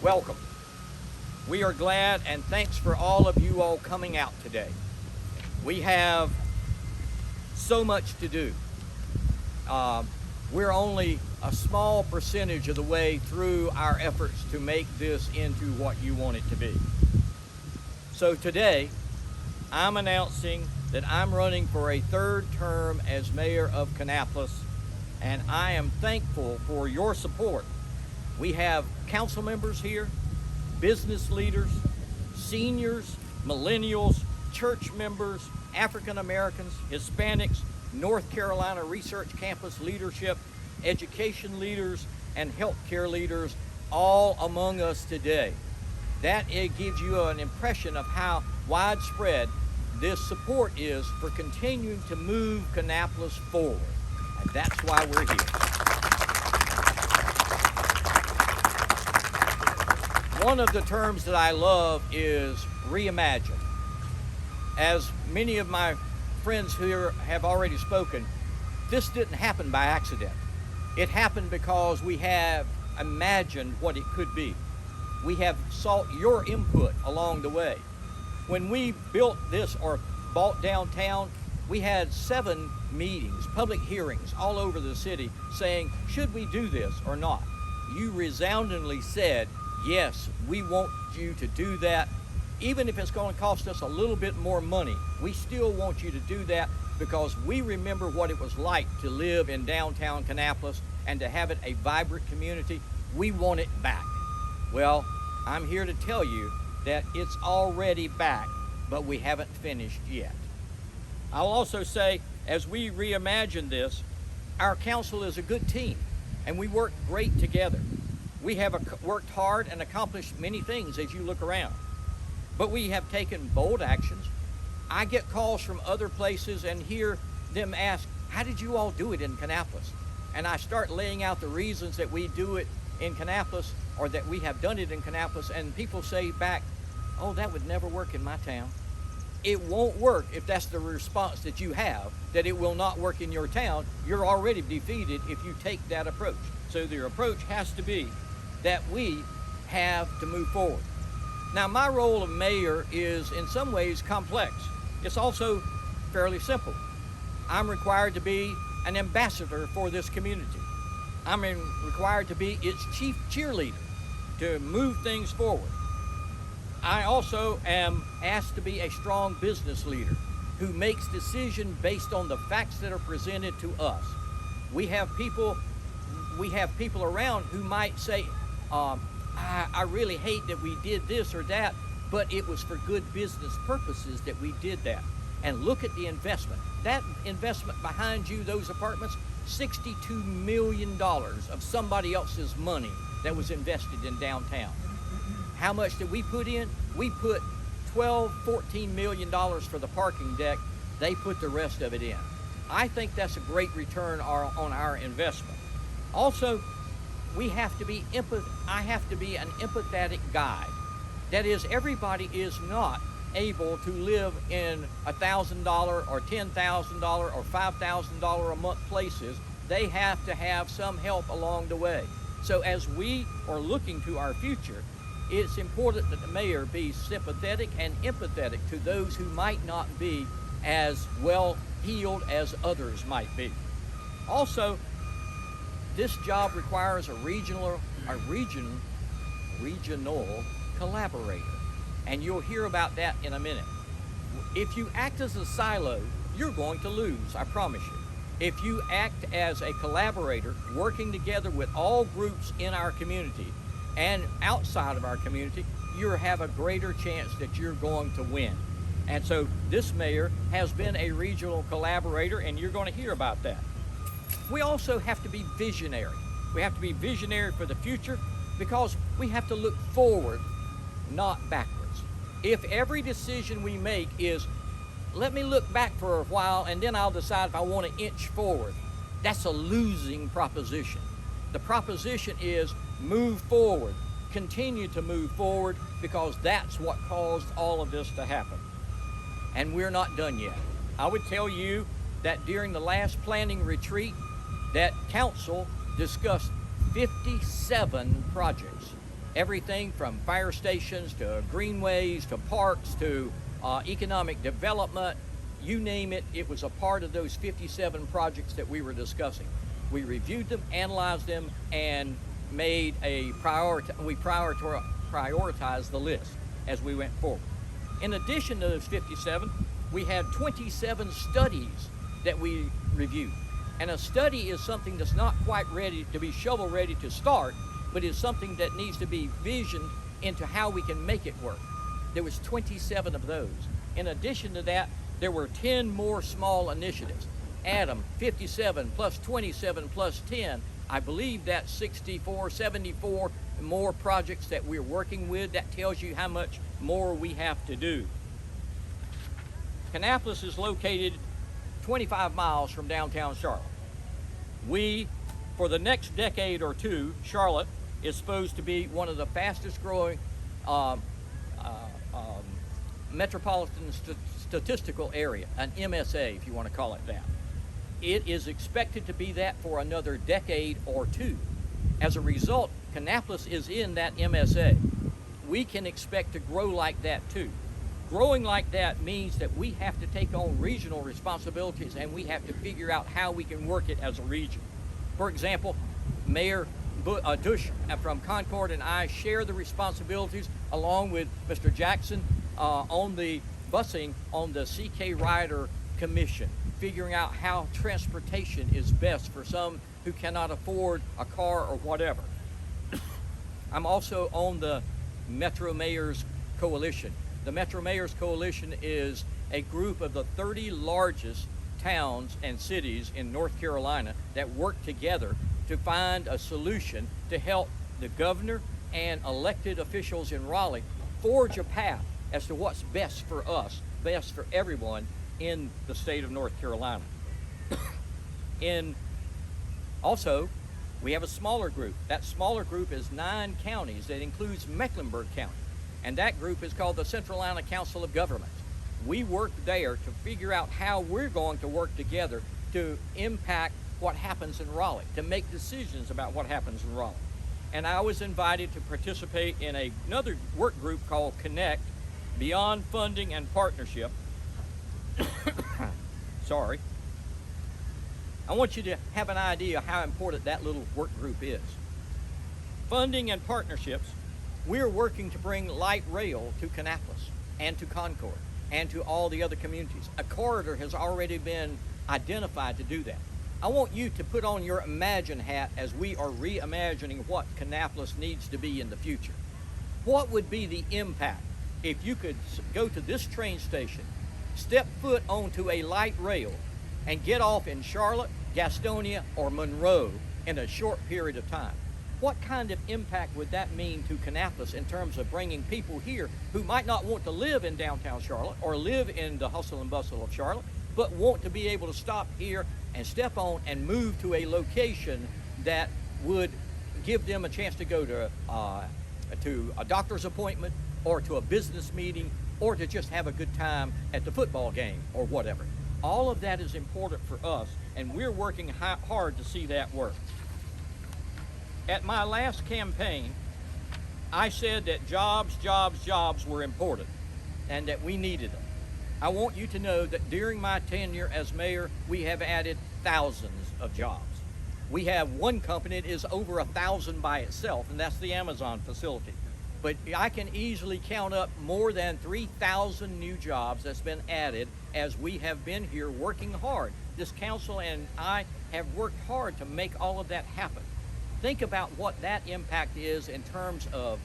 welcome. We are glad and thanks for all of you all coming out today. We have so much to do. We're only a small percentage of the way through our efforts to make this into what you want it to be. So today, I'm announcing that I'm running for a third term as mayor of Kannapolis, and I am thankful for your support. We have council members here, business leaders, seniors, millennials, church members, African Americans, Hispanics, North Carolina Research Campus leadership, education leaders, and healthcare leaders all among us today. That gives you an impression of how widespread this support is for continuing to move Kannapolis forward. And that's why we're here. One of the terms that I love is reimagine. As many of my friends here have already spoken, this didn't happen by accident. It happened because we have imagined what it could be. We have sought your input along the way. When we built this or bought downtown, we had 7 meetings, public hearings all over the city saying, should we do this or not? You resoundingly said, yes, we want you to do that. Even if it's going to cost us a little bit more money, we still want you to do that because we remember what it was like to live in downtown Kannapolis and to have it a vibrant community. We want it back. Well, I'm here to tell you that it's already back, but we haven't finished yet. I'll also say, as we reimagine this, our council is a good team, and we work great together. We have worked hard and accomplished many things as you look around, but we have taken bold actions. I get calls from other places and hear them ask, how did you all do it in Kannapolis? And I start laying out the reasons that we do it in Kannapolis or that we have done it in Kannapolis, and people say back, oh, that would never work in my town. It won't work if that's the response that you have, that it will not work in your town. You're already defeated if you take that approach. So the approach has to be that we have to move forward. Now, my role of mayor is in some ways complex. It's also fairly simple. I'm required to be an ambassador for this community. I'm required to be its chief cheerleader to move things forward. I also am asked to be a strong business leader who makes decisions based on the facts that are presented to us. We have people around who might say, I really hate that we did this or that, but it was for good business purposes that we did that. And look at the investment. That investment behind you, those apartments, $62 million of somebody else's money that was invested in downtown. How much did we put in? We put $14 million for the parking deck. They put the rest of it in. I think that's a great return on our investment. Also, I have to be an empathetic guide. That is, everybody is not able to live in $1,000 or $10,000 or $5,000 a month places. They have to have some help along the way. So as we are looking to our future, it's important that the mayor be sympathetic and empathetic to those who might not be as well heeled as others might be. Also, this job requires a regional collaborator, and you'll hear about that in a minute. If you act as a silo, you're going to lose, I promise you. If you act as a collaborator, working together with all groups in our community and outside of our community, you have a greater chance that you're going to win. And so this mayor has been a regional collaborator, and you're going to hear about that. We also have to be visionary. We have to be visionary for the future because we have to look forward, not backwards. If every decision we make is, let me look back for a while and then I'll decide if I want to inch forward, that's a losing proposition. The proposition is move forward, continue to move forward, because that's what caused all of this to happen. And we're not done yet. I would tell you that during the last planning retreat, that council discussed 57 projects. everything from fire stations to greenways to parks to economic development, you name it, it was a part of those 57 projects that we were discussing. We reviewed them, analyzed them, and made a prioritized the list as we went forward. In addition to those 57, we had 27 studies that we reviewed. And a study is something that's not quite ready to be shovel ready to start, but is something that needs to be visioned into how we can make it work. There was 27 of those. In addition to that, there were 10 more small initiatives. Add them, 57 plus 27 plus 10, I believe that's 64, 74 more projects that we're working with. That tells you how much more we have to do. Kannapolis is located 25 miles from downtown Charlotte. For the next decade or two, Charlotte is supposed to be one of the fastest growing metropolitan statistical area, an MSA if you want to call it that. It is expected to be that for another decade or two. As a result, Kannapolis is in that MSA. We can expect to grow like that too. Growing like that means that we have to take on regional responsibilities, and we have to figure out how we can work it as a region. For example, Mayor Dush from Concord and I share the responsibilities along with Mr. Jackson on the busing on the CK Rider Commission, figuring out how transportation is best for some who cannot afford a car or whatever. I'm also on the Metro Mayors Coalition. The Metro Mayors Coalition is a group of the 30 largest towns and cities in North Carolina that work together to find a solution to help the governor and elected officials in Raleigh forge a path as to what's best for us, best for everyone in the state of North Carolina. Also, we have a smaller group. That smaller group is 9 counties that includes Mecklenburg County. And that group is called the Central Carolina Council of Governments. We work there to figure out how we're going to work together to impact what happens in Raleigh, to make decisions about what happens in Raleigh. And I was invited to participate in another work group called Connect, Beyond Funding and Partnership. Sorry. I want you to have an idea how important that little work group is. Funding and partnerships. We're working to bring light rail to Kannapolis and to Concord and to all the other communities. A corridor has already been identified to do that. I want you to put on your Imagine hat as we are reimagining what Kannapolis needs to be in the future. What would be the impact if you could go to this train station, step foot onto a light rail, and get off in Charlotte, Gastonia, or Monroe in a short period of time? What kind of impact would that mean to Kannapolis in terms of bringing people here who might not want to live in downtown Charlotte or live in the hustle and bustle of Charlotte, but want to be able to stop here and step on and move to a location that would give them a chance to go to a doctor's appointment or to a business meeting or to just have a good time at the football game or whatever. All of that is important for us, and we're working hard to see that work. At my last campaign, I said that jobs were important and that we needed them. I want you to know that during my tenure as mayor, we have added thousands of jobs. We have one company that is over 1,000 by itself, and that's the Amazon facility. But I can easily count up more than 3,000 new jobs that's been added as we have been here working hard. This council and I have worked hard to make all of that happen. Think about what that impact is in terms of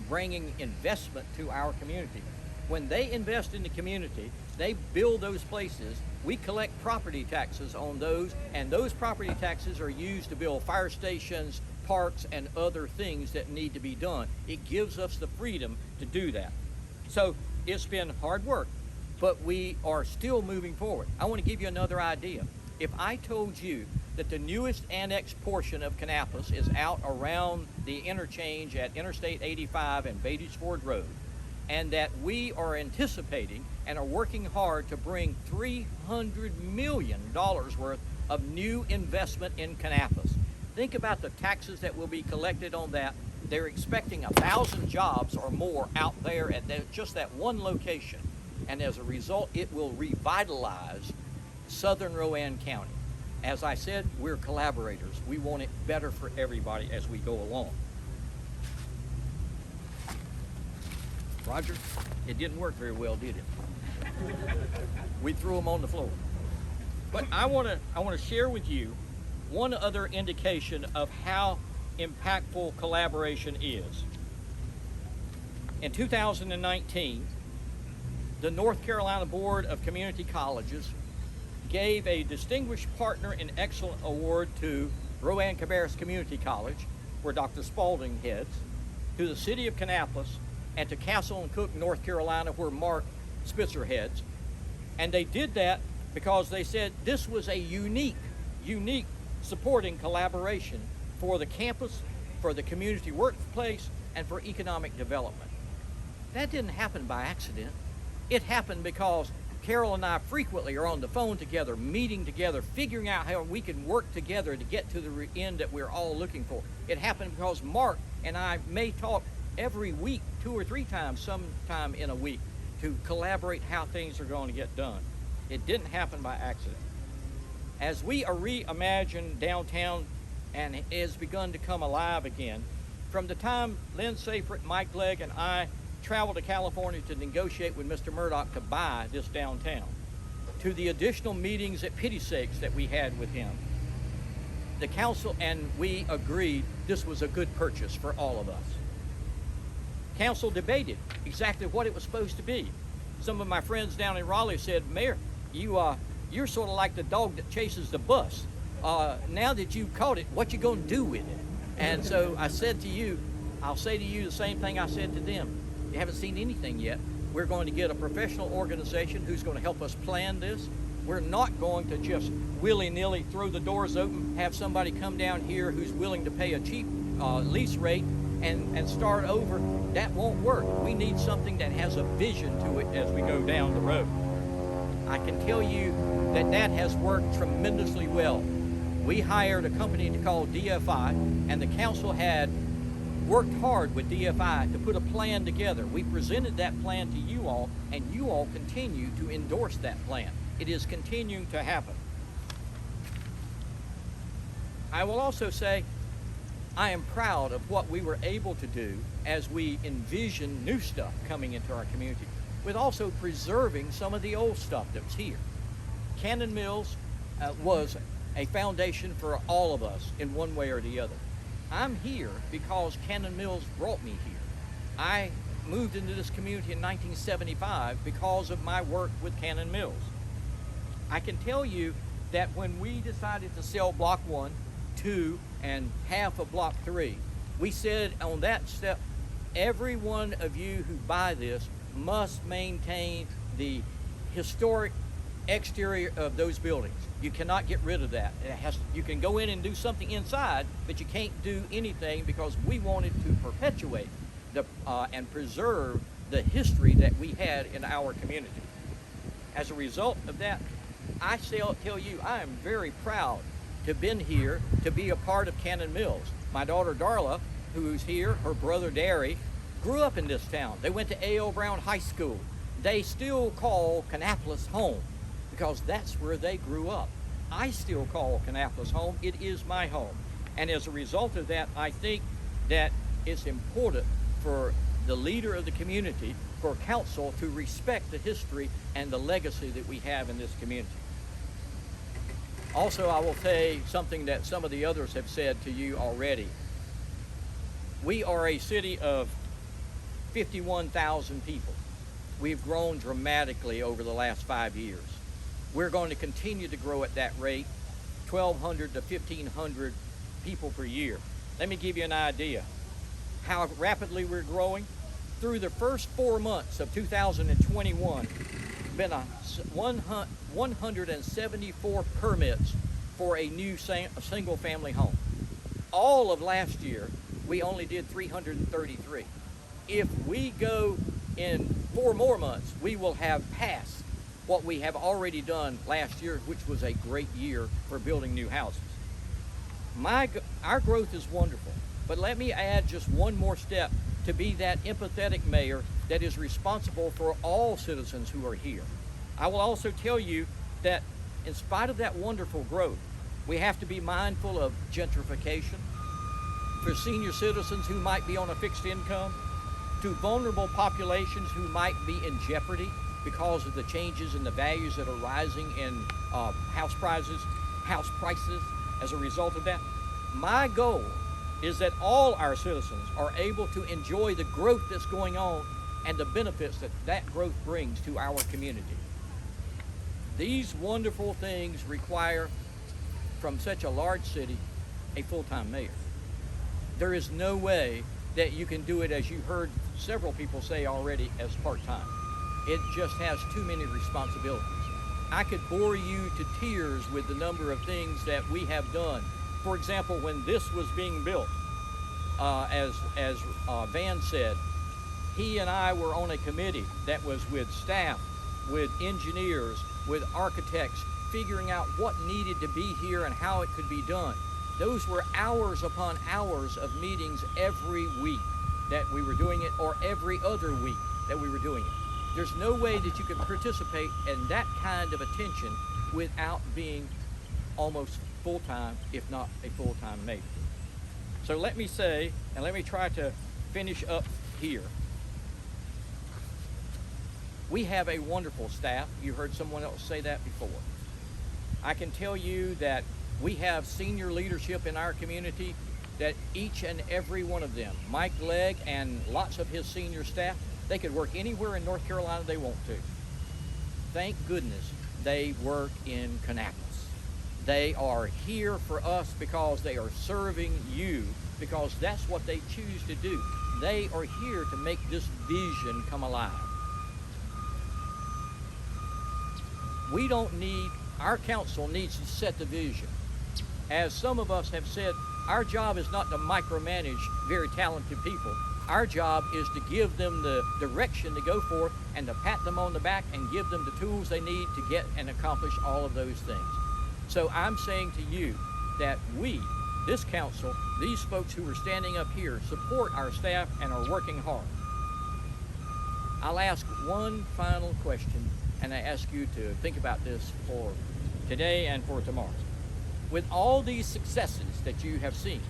bringing investment to our community. When they invest in the community, they build those places, we collect property taxes on those, and those property taxes are used to build fire stations, parks, and other things that need to be done. It gives us the freedom to do that. So it's been hard work, but we are still moving forward. I want to give you another idea. If I told you that the newest annexed portion of Kannapolis is out around the interchange at Interstate 85 and Beatties Ford Road, and that we are anticipating and are working hard to bring $300 million worth of new investment in Kannapolis. Think about the taxes that will be collected on that. They're expecting 1,000 jobs or more out there at just that one location. And as a result, it will revitalize southern Rowan County. As I said, we're collaborators. We want it better for everybody as we go along. Roger, it didn't work very well, did it? We threw them on the floor. But I want to share with you one other indication of how impactful collaboration is. In 2019, the North Carolina Board of Community Colleges gave a Distinguished Partner in Excellence Award to Rowan Cabarrus Community College, where Dr. Spalding heads, to the City of Kannapolis, and to Castle and Cook, North Carolina, where Mark Spitzer heads. And they did that because they said this was a unique supporting collaboration for the campus, for the community workplace, and for economic development. That didn't happen by accident. It happened because Carol and I frequently are on the phone together, meeting together, figuring out how we can work together to get to the end that we're all looking for. It happened because Mark and I may talk every week, 2 or 3 times, sometime in a week, to collaborate how things are going to get done. It didn't happen by accident. As we reimagine downtown and it has begun to come alive again, from the time Lynn Seyfried, Mike Legg, and I traveled to California to negotiate with Mr. Murdoch to buy this downtown, to the additional meetings at Pity Sakes that we had with him, the council and we agreed this was a good purchase for all of us. Council debated exactly what it was supposed to be. Some of my friends down in Raleigh said, Mayor, you're sort of like the dog that chases the bus. Now that you've caught it, what you gonna do with it? And so I said to you, I'll say to you the same thing I said to them. You haven't seen anything yet. We're going to get a professional organization who's going to help us plan this. We're not going to just willy-nilly throw the doors open, have somebody come down here who's willing to pay a cheap lease rate and start over. That won't work. We need something that has a vision to it as we go down the road. I can tell you that has worked tremendously well. We hired a company called DFI, and the council had worked hard with DFI to put a plan together. We presented that plan to you all, and you all continue to endorse that plan. It is continuing to happen. I will also say I am proud of what we were able to do as we envision new stuff coming into our community, with also preserving some of the old stuff that was here. Cannon Mills was a foundation for all of us in one way or the other. I'm here because Cannon Mills brought me here. I moved into this community in 1975 because of my work with Cannon Mills. I can tell you that when we decided to sell Block 1, 2, and half of Block 3, we said on that step, every one of you who buy this must maintain the historic exterior of those buildings. You cannot get rid of that. You can go in and do something inside, but you can't do anything because we wanted to perpetuate and preserve the history that we had in our community. As a result of that, I tell you, I am very proud to have been here to be a part of Cannon Mills. My daughter Darla, who's here, her brother Derry, grew up in this town. They went to A.L. Brown High School. They still call Kannapolis home because that's where they grew up. I still call Kannapolis home. It is my home. And as a result of that, I think that it's important for the leader of the community, for council, to respect the history and the legacy that we have in this community. Also, I will say something that some of the others have said to you already. We are a city of 51,000 people. We've grown dramatically over the last 5 years. We're going to continue to grow at that rate, 1,200 to 1,500 people per year. Let me give you an idea how rapidly we're growing. Through the first 4 months of 2021, been 174 permits for a new single family home. All of last year, we only did 333. If we go in 4 more months, we will have passed what we have already done last year, which was a great year for building new houses. Our growth is wonderful, But let me add just one more step to be that empathetic mayor that is responsible for all citizens who are here. I will also tell you that in spite of that wonderful growth, we have to be mindful of gentrification for senior citizens who might be on a fixed income, to vulnerable populations who might be in jeopardy because of the changes in the values that are rising in house prices as a result of that. My goal is that all our citizens are able to enjoy the growth that's going on and the benefits that that growth brings to our community. These wonderful things require, from such a large city, a full-time mayor. There is no way that you can do it, as you heard several people say already, as part-time. It just has too many responsibilities. I could bore you to tears with the number of things that we have done. For example, when this was being built, as Van said, he and I were on a committee that was with staff, with engineers, with architects, figuring out what needed to be here and how it could be done. Those were hours upon hours of meetings every week that we were doing it, or every other week that we were doing it. There's no way that you can participate in that kind of attention without being almost full-time, if not a full-time mayor. So let me say, and let me try to finish up here. We have a wonderful staff. You heard someone else say that before. I can tell you that we have senior leadership in our community that each and every one of them, Mike Legg and lots of his senior staff, they could work anywhere in North Carolina they want to. Thank goodness they work in Kannapolis. They are here for us because they are serving you, because that's what they choose to do. They are here to make this vision come alive. We don't need, our council needs to set the vision. As some of us have said, our job is not to micromanage very talented people. Our job is to give them the direction to go for and to pat them on the back and give them the tools they need to get and accomplish all of those things. So I'm saying to you that we, this council, these folks who are standing up here, support our staff and are working hard. I'll ask one final question, and I ask you to think about this for today and for tomorrow. With all these successes that you have seen,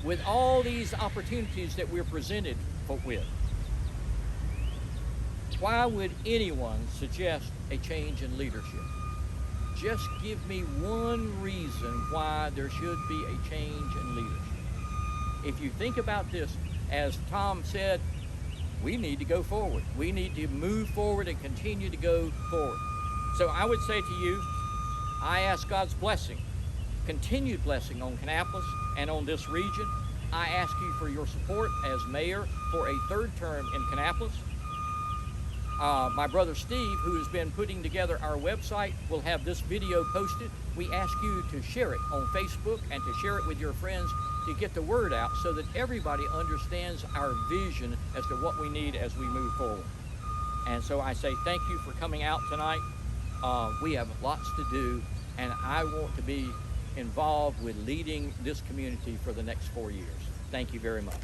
with all these opportunities that we're presented with, why would anyone suggest a change in leadership? Just give me one reason why there should be a change in leadership. If you think about this, as Tom said, we need to go forward. We need to move forward and continue to go forward. So I would say to you, I ask God's blessing, continued blessing on Kannapolis and on this region. I ask you for your support as mayor for a third term in Kannapolis. My brother Steve, who has been putting together our website, will have this video posted. We ask you to share it on Facebook and to share it with your friends to get the word out so that everybody understands our vision as to what we need as we move forward. And so I say thank you for coming out tonight. We have lots to do, and I want to be involved with leading this community for the next 4 years. Thank you very much.